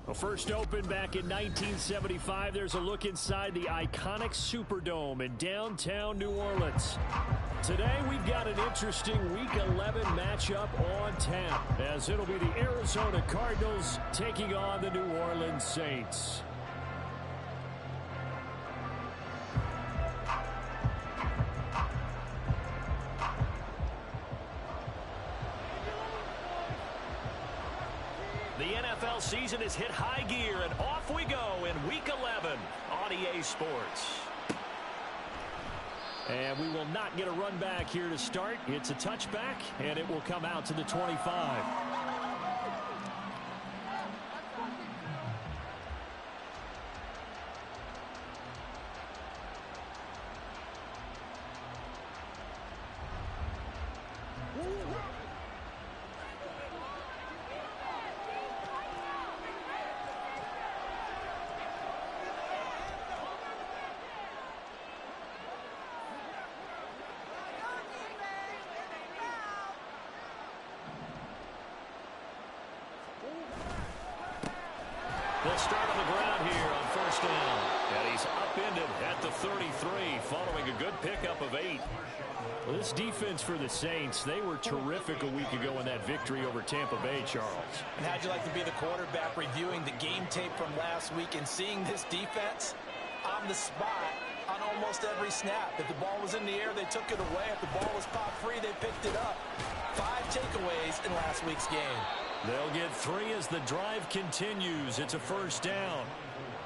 Well, first opened back in 1975, there's a look inside the iconic Superdome in downtown New Orleans. Today, we've got an interesting Week 11 matchup on tap, as it'll be the Arizona Cardinals taking on the New Orleans Saints. The NFL season has hit high gear, and off we go in Week 11 on EA Sports. And we will not get a run back here to start. It's a touchback, and it will come out to the 25. They'll start on the ground here on first down. And he's upended at the 33 following a good pickup of 8. Well, this defense for the Saints, they were terrific a week ago in that victory over Tampa Bay, Charles. And how'd you like to be the quarterback reviewing the game tape from last week and seeing this defense on the spot on almost every snap? If the ball was in the air, they took it away. If the ball was pop free, they picked it up. 5 takeaways in last week's game. They'll get 3 as the drive continues. It's a first down.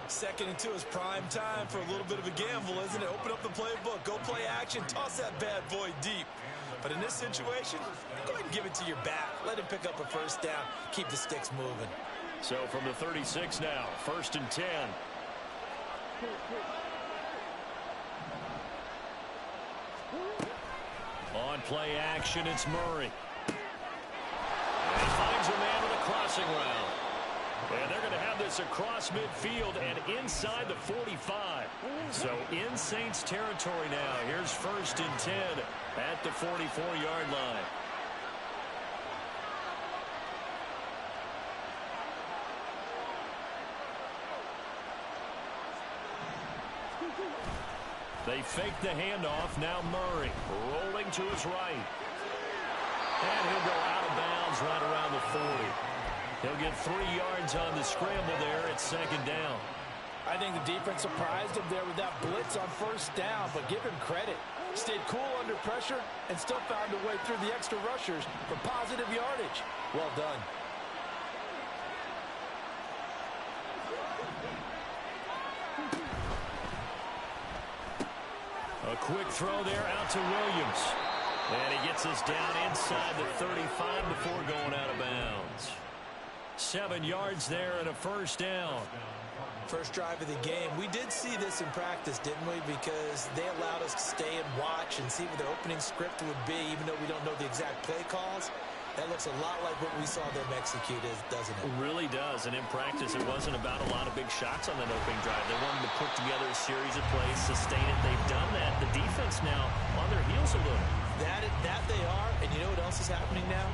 2nd and 2 is prime time for a little bit of a gamble, isn't it? Open up the playbook, go play action, toss that bad boy deep. But in this situation, go ahead and give it to your back. Let him pick up a first down. Keep the sticks moving. So from the 36 now, 1st and 10. On play action, it's Murray. And he finds a man with a crossing route. And they're going to have this across midfield and inside the 45. So in Saints territory now. Here's 1st and 10 at the 44-yard line. They fake the handoff. Now Murray rolling to his right. And he'll go out of bounds right around the 40. He'll get 3 yards on the scramble there at 2nd down. I think the defense surprised him there with that blitz on 1st down, but give him credit. Stayed cool under pressure and still found a way through the extra rushers for positive yardage. Well done. A quick throw there out to Williams. And he gets us down inside the 35 before going out of bounds. 7 yards there and a first down. First drive of the game. We did see this in practice, didn't we? Because they allowed us to stay and watch and see what their opening script would be, even though we don't know the exact play calls. That looks a lot like what we saw them execute, doesn't it? It really does. And in practice, it wasn't about a lot of big shots on that opening drive. They wanted to put together a series of plays, sustain it. They've done that. The defense now on their heels a little. That they are. And you know what else is happening now?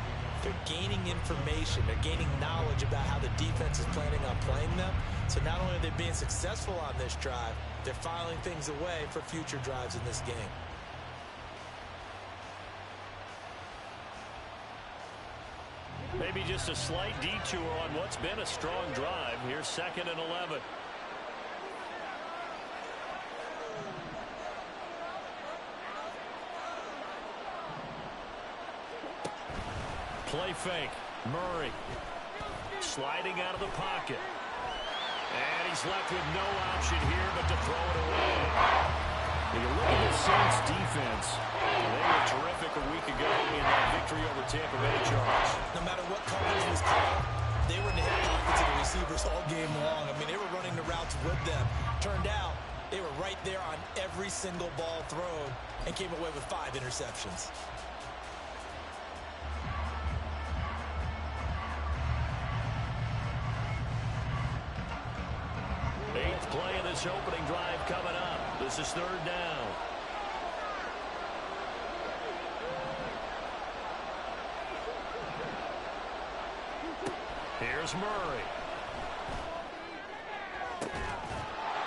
They're gaining information. They're gaining knowledge about how the defense is planning on playing them. So not only are they being successful on this drive, they're filing things away for future drives in this game. Maybe just a slight detour on what's been a strong drive. Here's 2nd and 11. Play fake. Murray sliding out of the pocket. And he's left with no option here but to throw it away. When you look at the Saints defense, they were terrific a week ago in that victory over Tampa Bay Chargers. No matter what coverage was called, they were in the hip pockets of the receivers all game long. I mean, they were running the routes with them. Turned out they were right there on every single ball thrown and came away with 5 interceptions. Eighth play of this opening drive coming up. This is third down. Here's Murray.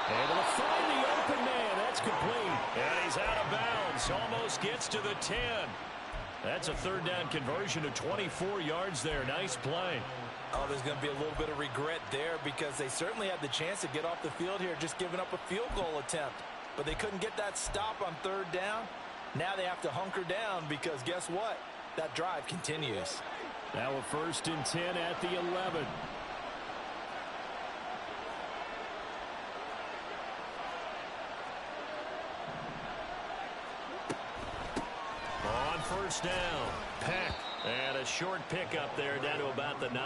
Able to find the open man. That's complete. And he's out of bounds. Almost gets to the 10. That's a third down conversion of 24 yards there. Nice play. Oh, there's going to be a little bit of regret there because they certainly had the chance to get off the field here, just giving up a field goal attempt. But they couldn't get that stop on third down. Now they have to hunker down because guess what? That drive continues. Now a 1st and 10 at the 11. On 1st down, Peck. And a short pickup there down to about the 9.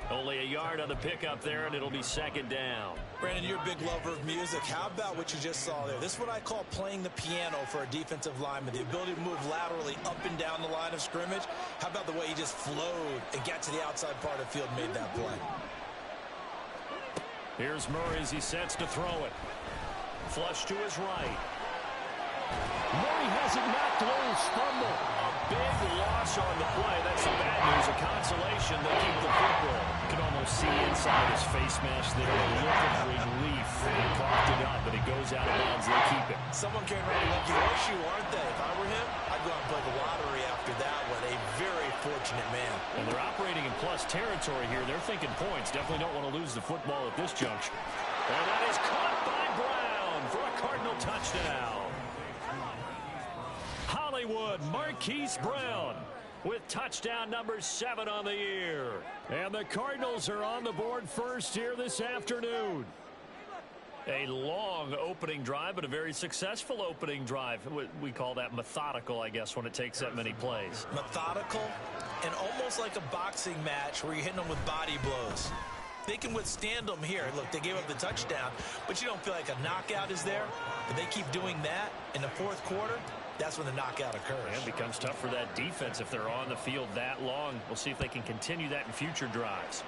Only a yard on the pickup there, and it'll be 2nd down. Brandon, you're a big lover of music. How about what you just saw there? This is what I call playing the piano for a defensive lineman. The ability to move laterally up and down the line of scrimmage. How about the way he just flowed and got to the outside part of the field and made that play? Here's Murray as he sets to throw it. Flush to his right. Murray has it knocked loose. Fumble. A big loss on the play. That's the bad news. A consolation. They keep the football. You can almost see inside his face mask there. A look of relief. They coughed it up, but it goes out of bounds. They keep it. Someone came around a lucky horseshoe, aren't they? If I were him, I'd go out and play the lottery after that one. A very fortunate man. And they're operating in plus territory here. They're thinking points. Definitely don't want to lose the football at this juncture. And that is caught by Brown for a Cardinal touchdown. Hollywood Marquise Brown with touchdown number 7 on the year. And the Cardinals are on the board first here this afternoon. A long opening drive, but a very successful opening drive. We call that methodical, I guess, when it takes that many plays. Methodical and almost like a boxing match where you're hitting them with body blows. They can withstand them here. Look, they gave up the touchdown, but you don't feel like a knockout is there. But they keep doing that in the 4th quarter. That's when the knockout occurs. And it becomes tough for that defense if they're on the field that long. We'll see if they can continue that in future drives.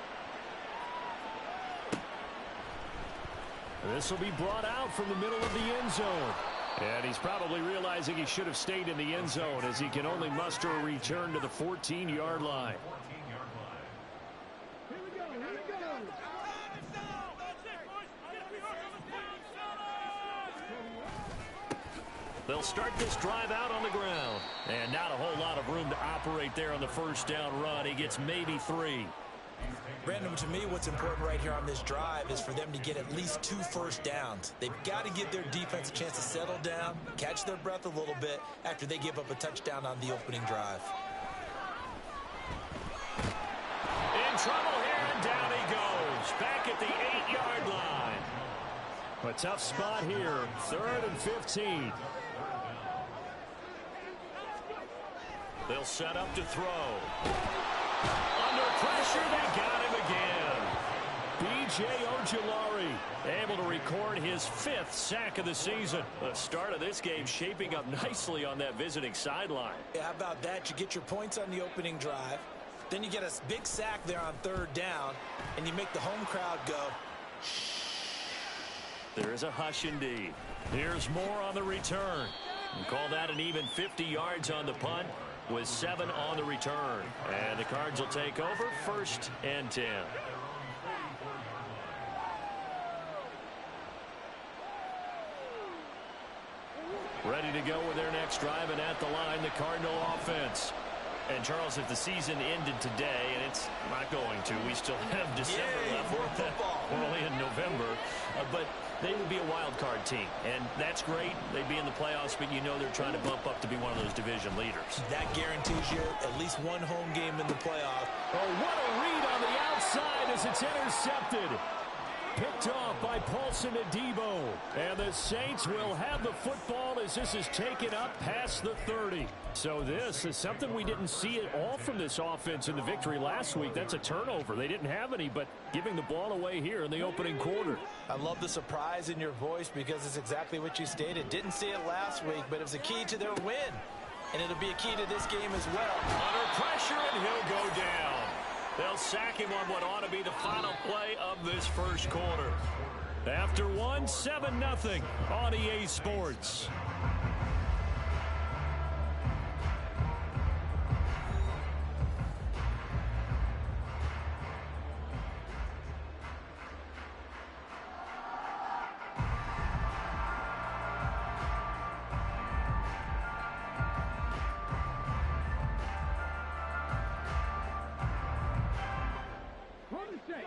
This will be brought out from the middle of the end zone. And he's probably realizing he should have stayed in the end zone as he can only muster a return to the 14-yard line. They'll start this drive out on the ground. And not a whole lot of room to operate there on the 1st down run. He gets maybe 3. Brandon, to me, what's important right here on this drive is for them to get at least 2 first downs. They've got to give their defense a chance to settle down, catch their breath a little bit after they give up a touchdown on the opening drive. In trouble here, and down he goes. Back at the 8-yard line. A tough spot here. 3rd and 15. They'll set up to throw. Under pressure, they got him again. B.J. Ojulari able to record his 5th sack of the season. The start of this game shaping up nicely on that visiting sideline. Yeah, how about that? You get your points on the opening drive. Then you get a big sack there on 3rd down, and you make the home crowd go, shh. There is a hush indeed. Here's more on the return. We call that an even 50 yards on the punt with 7 on the return. And the Cards will take over 1st and 10. Ready to go with their next drive, and at the line, the Cardinal offense. And, Charles, if the season ended today, and it's not going to, we still have December left. More football. We're only in November. But they would be a wild card team, and that's great. They'd be in the playoffs, but you know they're trying to bump up to be one of those division leaders. That guarantees you at least one home game in the playoffs. Oh, what a read on the outside as it's intercepted. Picked off by Paulson Adebo. And the Saints will have the football as this is taken up past the 30. So this is something we didn't see at all from this offense in the victory last week. That's a turnover. They didn't have any, but giving the ball away here in the opening quarter. I love the surprise in your voice because it's exactly what you stated. Didn't see it last week, but it was a key to their win. And it'll be a key to this game as well. Under pressure, and he'll go down. They'll sack him on what ought to be the final play of this first quarter. After one, 7-0 on EA Sports.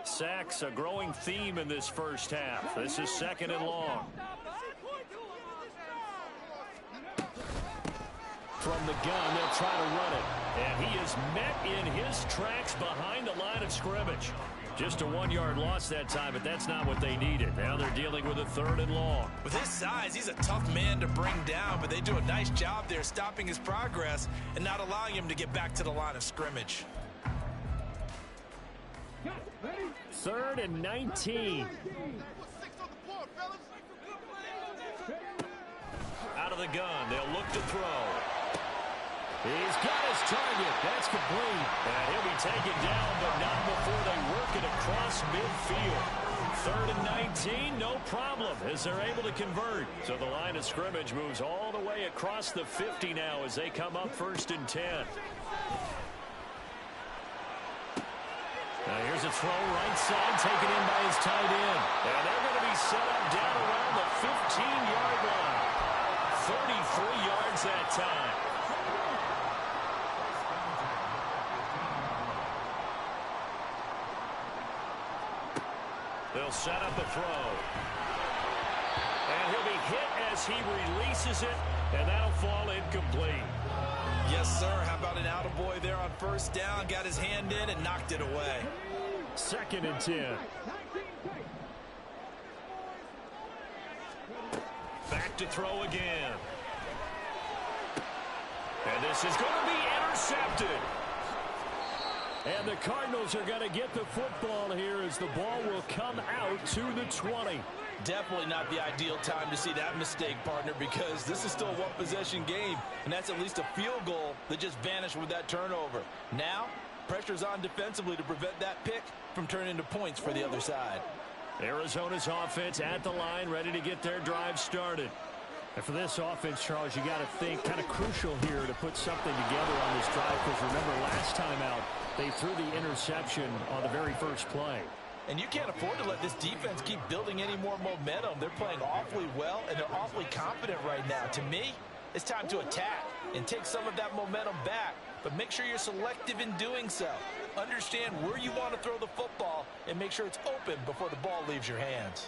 Sacks, a growing theme in this first half. This is 2nd and long. From the gun, they'll try to run it. And he is met in his tracks behind the line of scrimmage. Just a 1-yard loss that time, but that's not what they needed. Now they're dealing with a 3rd and long. With his size, he's a tough man to bring down, but they do a nice job there stopping his progress and not allowing him to get back to the line of scrimmage. 3rd and 19. Out of the gun, they'll look to throw. He's got his target. That's complete. And he'll be taken down, but not before they work it across midfield. 3rd and 19, no problem, as they're able to convert. So the line of scrimmage moves all the way across the 50 now as they come up 1st and 10. Now here's a throw right side taken in by his tight end. And they're going to be set up down around the 15-yard line. 33 yards that time. They'll set up a throw. And he'll be hit as he releases it, and that'll fall incomplete. Yes, sir. How about an attaboy there on 1st down? Got his hand in and knocked it away. 2nd and 10. Back to throw again. And this is going to be intercepted. And the Cardinals are going to get the football here as the ball will come out to the 20. Definitely not the ideal time to see that mistake, partner, because this is still a one-possession game, and that's at least a field goal that just vanished with that turnover. Now, pressure's on defensively to prevent that pick from turning into points for the other side. Arizona's offense at the line, ready to get their drive started. And for this offense, Charles, you got to think kind of crucial here to put something together on this drive, because remember last time out, they threw the interception on the very first play. And you can't afford to let this defense keep building any more momentum. They're playing awfully well, and they're awfully confident right now. To me, it's time to attack and take some of that momentum back, but make sure you're selective in doing so. Understand where you want to throw the football and make sure it's open before the ball leaves your hands.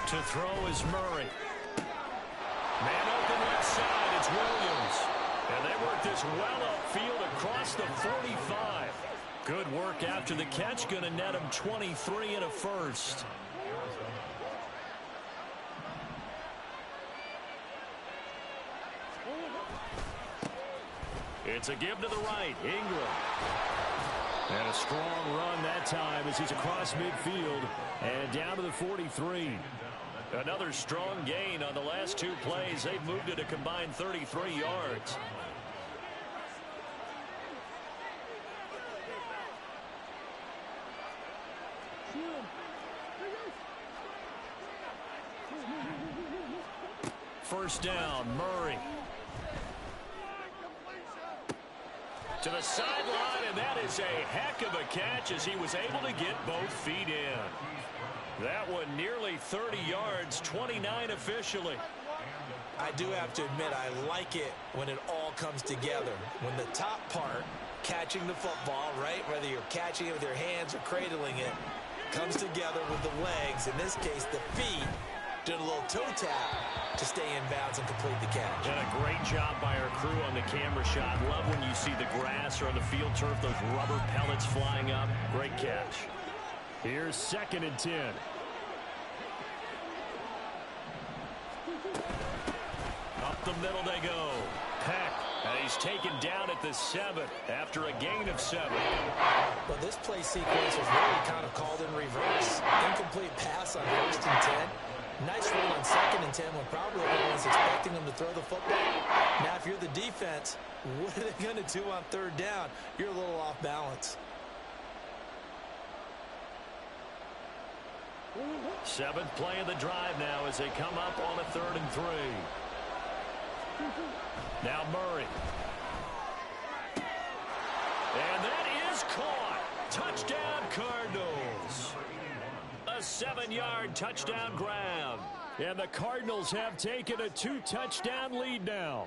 To throw is Murray. Man open left side, it's Williams. And they work this well upfield across the 45. Good work after the catch, going to net him 23 and a first. It's a give to the right, Ingram. And a strong run that time as he's across midfield and down to the 43. Another strong gain on the last 2 plays. They've moved it a combined 33 yards. First down, Murray. To the sideline, and that is a heck of a catch as he was able to get both feet in. That one nearly 30 yards, 29 officially. I do have to admit, I like it when it all comes together. When the top part, catching the football, right, whether you're catching it with your hands or cradling it, Comes together with the legs, in this case the feet, doing a little toe tap to stay in bounds and complete the catch. And a great job by our crew on the camera shot. Love when you see the grass or on the field turf, those rubber pellets flying up. Great catch. Here's 2nd and 10. Up the middle they go. Peck. And he's taken down at the 7 after a gain of 7. But this play sequence was really kind of called in reverse. Incomplete pass on 1st and 10. Nice roll on 2nd and 10 when probably everyone's expecting them to throw the football. Now, if you're the defense, what are they going to do on 3rd down? You're a little off balance. 7th play of the drive now as they come up on a 3rd and 3. Now Murray. And that is caught. Touchdown Cardinals. A 7-yard touchdown grab. And the Cardinals have taken a 2-touchdown lead now.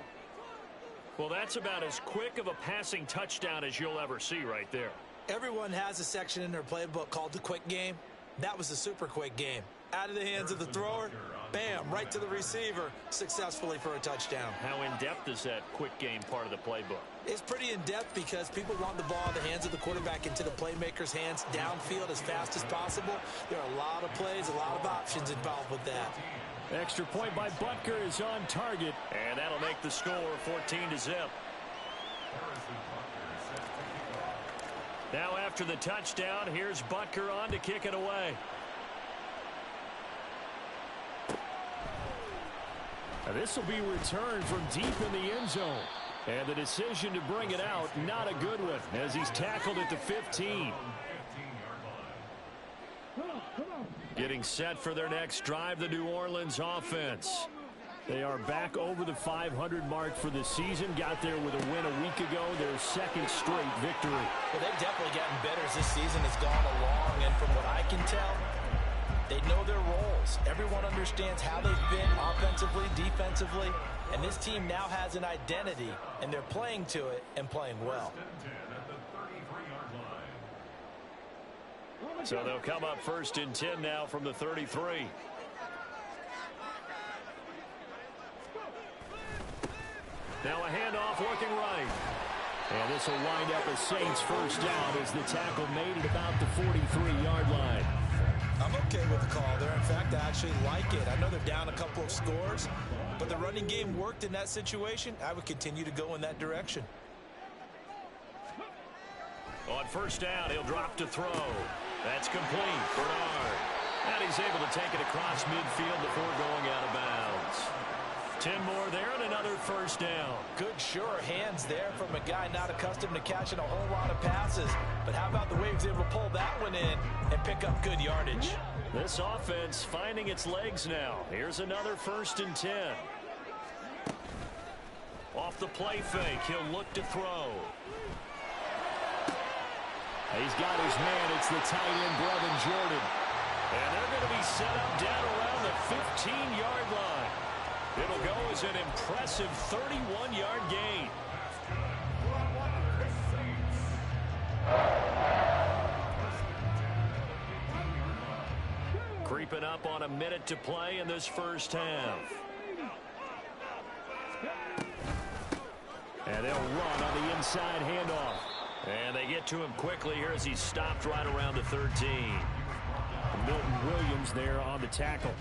Well, that's about as quick of a passing touchdown as you'll ever see right there. Everyone has a section in their playbook called the quick game. That was a super quick game. Out of the hands of the thrower, bam, right to the receiver, successfully for a touchdown. How in-depth is that quick game part of the playbook? It's pretty in-depth because people want the ball in the hands of the quarterback into the playmaker's hands downfield as fast as possible. There are a lot of plays, a lot of options involved with that. Extra point by Butker is on target, and that'll make the score 14-0. Now after the touchdown, here's Butker on to kick it away. This will be returned from deep in the end zone. And the decision to bring it out, not a good one, as he's tackled at the 15. Getting set for their next drive, the New Orleans offense. They are back over the 500 mark for the season. Got there with a win a week ago, their 2nd straight victory. Well, they've definitely gotten better as this season has gone along, and from what I can tell, they know their roles. Everyone understands how they've been offensively, defensively, and this team now has an identity, and they're playing to it and playing well. So they'll come up 1st and 10 now from the 33. Now a handoff looking right. And this will wind up a Saints 1st down as the tackle made it about the 43-yard line. I'm okay with the call there. In fact, I actually like it. I know they're down a couple of scores, but the running game worked in that situation. I would continue to go in that direction. On 1st down, he'll drop to throw. That's complete. Bernard. And he's able to take it across midfield before going out of bounds. 10 more there and another 1st down. Good, sure hands there from a guy not accustomed to catching a whole lot of passes. But how about the way he was able to pull that one in and pick up good yardage? This offense finding its legs now. Here's another 1st and 10. Off the play fake, he'll look to throw. He's got his man. It's the tight end, Brevin Jordan. And they're going to be set up down around the 15-yard line. It'll go as an impressive 31-yard gain. Creeping up on a minute to play in this 1st half. And they'll run on the inside handoff. And they get to him quickly here as he's stopped right around the 13. Milton Williams there on the tackle.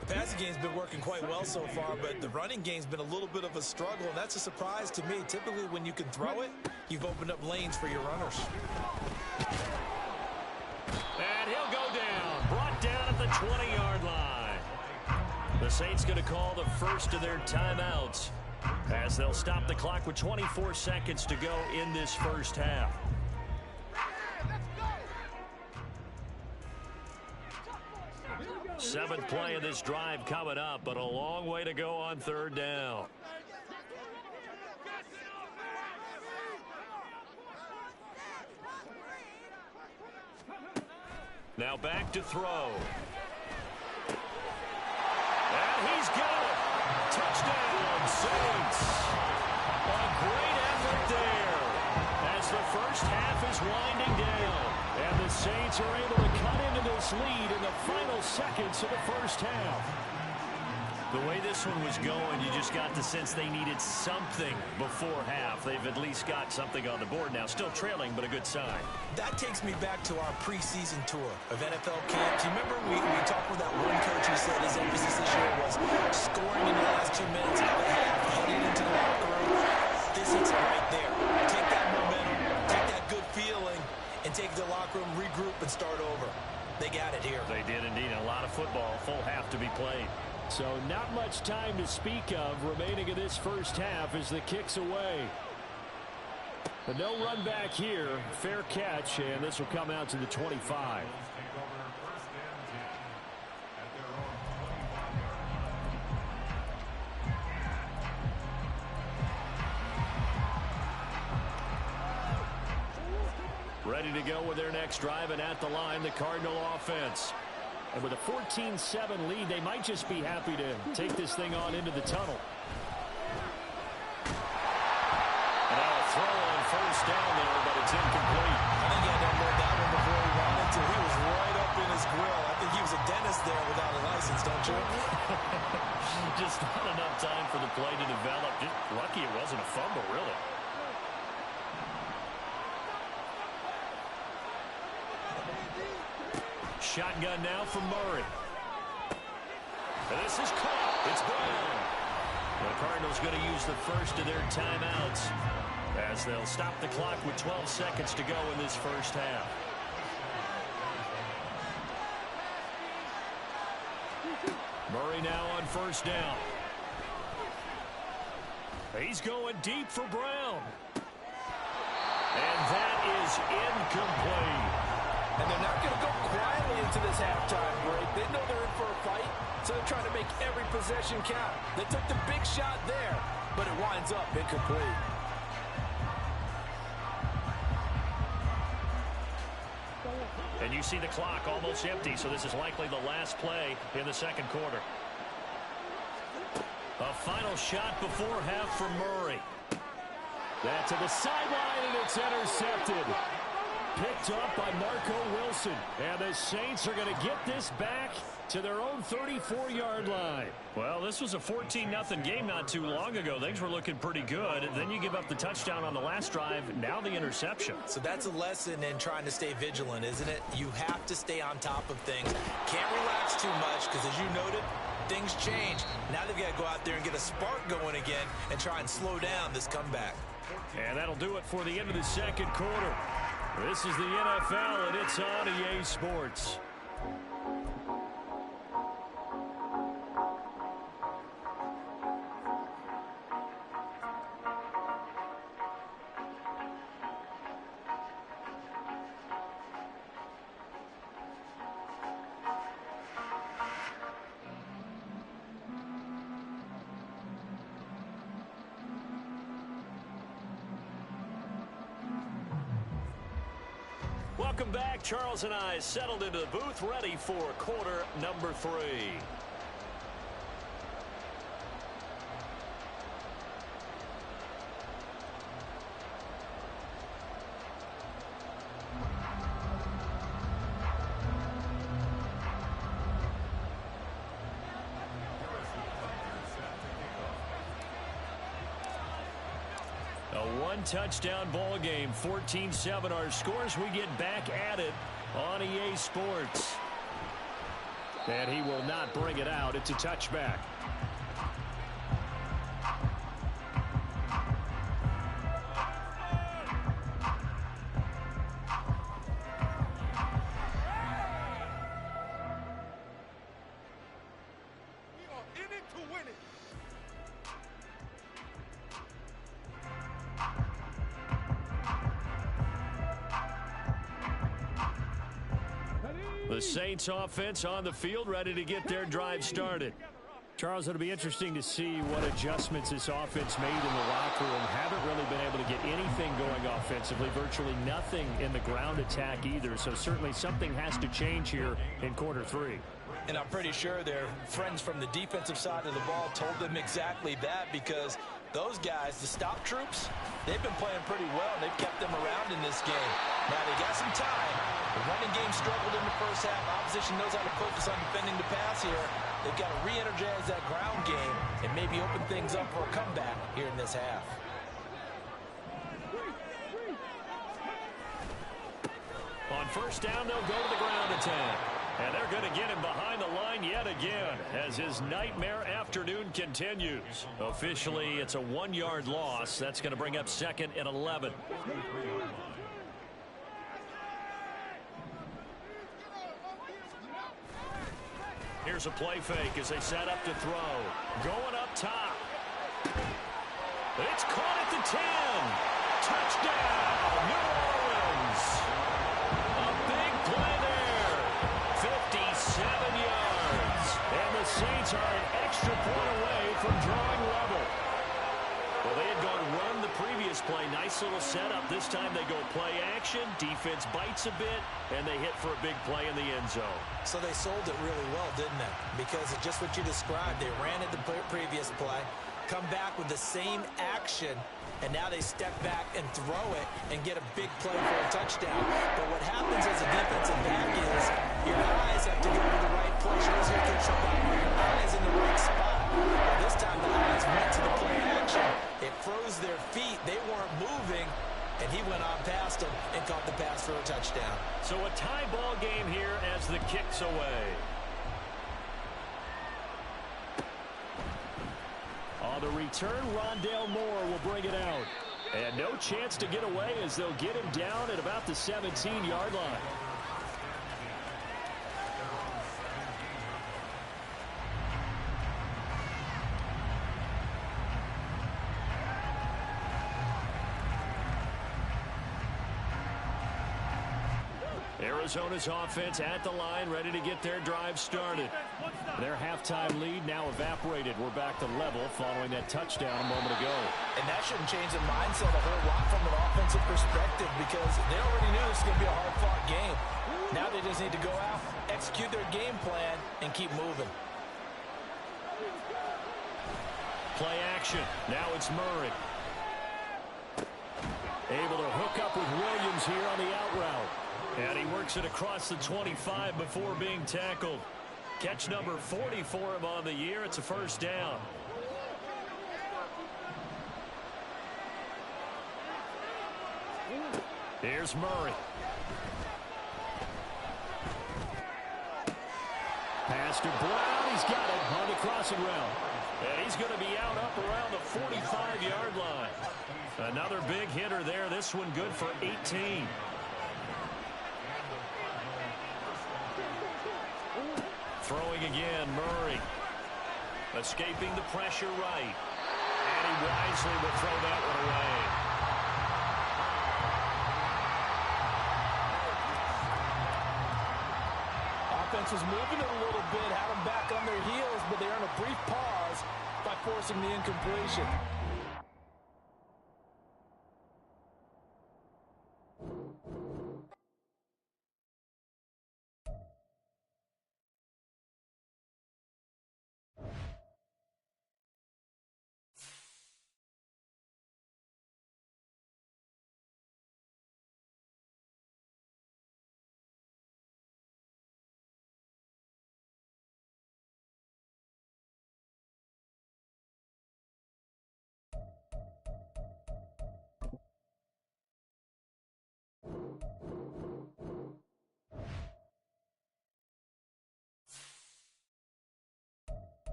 The passing game's been working quite well so far, but the running game's been a little bit of a struggle, and that's a surprise to me. Typically, when you can throw it, you've opened up lanes for your runners. And he'll go down. Brought down at the 20-yard line. The Saints going to call the first of their timeouts as they'll stop the clock with 24 seconds to go in this 1st half. Seventh play of this drive coming up, but a long way to go on 3rd down. Now back to throw. And he's got it. Touchdown, Saints. A great effort there as the first half is winding down. And the Saints are able to cut into this lead in the final seconds of the first half. The way this one was going, you just got the sense they needed something before half. They've at least got something on the board now. Still trailing, but a good sign. That takes me back to our preseason tour of NFL camps. You remember we talked with that one coach who said his emphasis this year was scoring in the last 2 minutes of the half, heading into the locker room. This hits it right there. Take that momentum, take that good feeling, and take the locker room, regroup, and start over. They got it here. They did indeed. A lot of football, full half to be played. So not much time to speak of remaining in this first half as the kick's away. But no run back here. Fair catch, and this will come out to the 25. Ready to go with their next drive, and at the line, the Cardinal offense. And with a 14-7 lead, they might just be happy to take this thing on into the tunnel. And now a throw on first down there, but it's incomplete. I think he had to unload that one before he wanted to. He was right up in his grill. I think he was a dentist there without a license, don't you? Just not enough time for the play to develop. Just lucky it wasn't a fumble, really. Shotgun now from Murray. And this is caught. It's Brown. The Cardinals going to use the first of their timeouts as they'll stop the clock with 12 seconds to go in this first half. Murray now on first down. He's going deep for Brown. And that is incomplete. And they're not going to go quietly into this halftime break. They know they're in for a fight, so they're trying to make every possession count. They took the big shot there, but it winds up incomplete. And you see the clock almost empty, so this is likely the last play in the second quarter. A final shot before half from Murray. That's to the sideline, and it's intercepted. Picked up by Marco Wilson. And the Saints are going to get this back to their own 34-yard line. Well, this was a 14-0 game not too long ago. Things were looking pretty good. Then you give up the touchdown on the last drive. Now the interception. So that's a lesson in trying to stay vigilant, isn't it? You have to stay on top of things. Can't relax too much because, as you noted, things change. Now they've got to go out there and get a spark going again and try and slow down this comeback. And that'll do it for the end of the second quarter. This is the NFL, and it's on EA Sports. Welcome back. Charles and I settled into the booth, ready for quarter number 3. A one-touchdown ball game, 14-7 our scores. We get back at it on EA Sports. And he will not bring it out. It's a touchback. The Saints offense on the field, ready to get their drive started. Charles, it'll be interesting to see what adjustments this offense made in the locker room. Haven't really been able to get anything going offensively, virtually nothing in the ground attack either. So certainly something has to change here in quarter 3. And I'm pretty sure their friends from the defensive side of the ball told them exactly that, because Those guys, the stop troops, they've been playing pretty well. They've kept them around in this game. Now they got some time. The running game struggled in the first half. Opposition knows how to focus on defending the pass here. They've got to re-energize that ground game and maybe open things up for a comeback here in this half. On first down, they'll go to the ground attack. And they're going to get him behind the line yet again as his nightmare afternoon continues. Officially, it's a 1-yard loss. That's going to bring up 2nd and 11. Here's a play fake as they set up to throw. Going up top. It's caught at the 10. Touchdown, New Orleans. A big play there. 57 yards. And the Saints are an extra point away from drawing level. Well, they had gone run the previous play. Nice little setup. This time they go play action. Defense bites a bit, and they hit for a big play in the end zone. So they sold it really well, didn't they? Because of just what you described. They ran at the previous play, come back with the same action, and now they step back and throw it and get a big play for a touchdown. But what happens as a defensive back is your eyes have to go to the right place. Your eyes in the right spot. Well, this time the eyes went to the play action. It froze their feet. They weren't moving, and he went on past them and caught the pass for a touchdown. So a tie ball game here as the kick's away. On the return, Rondale Moore will bring it out. And no chance to get away as they'll get him down at about the 17-yard line. Arizona's offense at the line, ready to get their drive started. Their halftime lead now evaporated. We're back to level following that touchdown a moment ago. And that shouldn't change the mindset a whole lot from an offensive perspective because they already knew this was going to be a hard-fought game. Now they just need to go out, execute their game plan, and keep moving. Play action. Now it's Murray. Able to hook up with Williams here on the out route. And he works it across the 25 before being tackled. Catch number 40 for him on the year. It's a first down. Here's Murray. Pass to Brown. He's got it on the crossing route. And he's going to be out up around the 45-yard line. Another big hitter there. This one good for 18. Throwing again, Murray. Escaping the pressure right. And he wisely will throw that one away. Offense was moving it a little bit, had them back on their heels, but they earned a brief pause by forcing the incompletion.